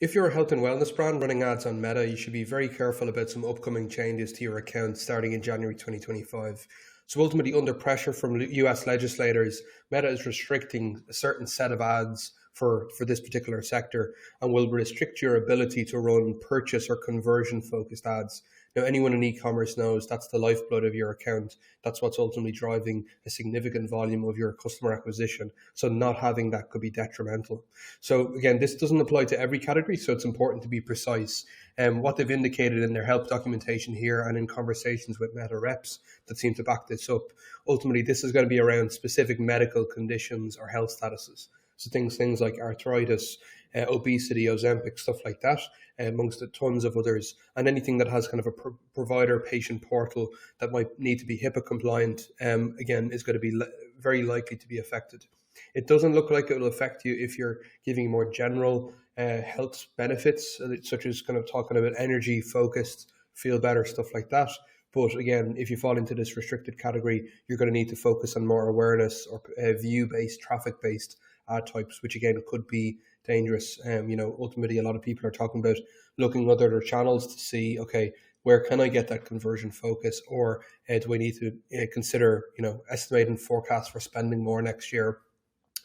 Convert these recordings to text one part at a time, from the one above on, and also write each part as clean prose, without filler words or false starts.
If you're a health and wellness brand running ads on Meta, you should be very careful about some upcoming changes to your account starting in January 2025. So ultimately, under pressure from US legislators, Meta is restricting a certain set of ads for this particular sector and will restrict your ability to run purchase or conversion focused ads. Now, anyone in e-commerce knows that's the lifeblood of your account. That's what's ultimately driving a significant volume of your customer acquisition. So not having that could be detrimental. So again, this doesn't apply to every category, so it's important to be precise. And what they've indicated in their help documentation here and in conversations with Meta reps that seem to back this up, ultimately this is going to be around specific medical conditions or health statuses. So things like arthritis, obesity, Ozempic, stuff like that, amongst the tons of others, and anything that has kind of a provider patient portal that might need to be HIPAA compliant, again, is going to be very likely to be affected. It doesn't look like it will affect you if you're giving more general health benefits, such as kind of talking about energy focused, feel better, stuff like that. But again, if you fall into this restricted category, you're going to need to focus on more awareness or view-based, traffic-based ad types, which again could be dangerous. Ultimately, a lot of people are talking about looking at other channels to see, okay, where can I get that conversion focus, or do I need to consider, estimating forecasts for spending more next year?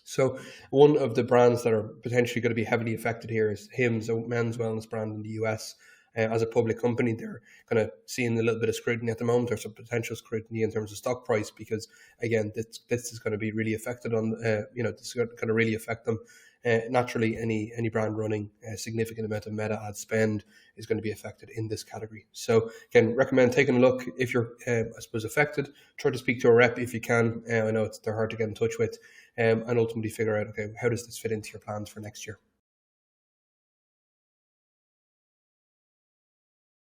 So one of the brands that are potentially going to be heavily affected here is Hims, a men's wellness brand in the US. As a public company, they're kind of seeing a little bit of scrutiny at the moment, or some potential scrutiny in terms of stock price, because again, this is going to be really affected on, this is going to really affect them. Naturally, any brand running a significant amount of Meta ad spend is going to be affected in this category. So again, recommend taking a look. If you're, affected, try to speak to a rep if you can. I know they're hard to get in touch with, and ultimately figure out, okay, how does this fit into your plans for next year?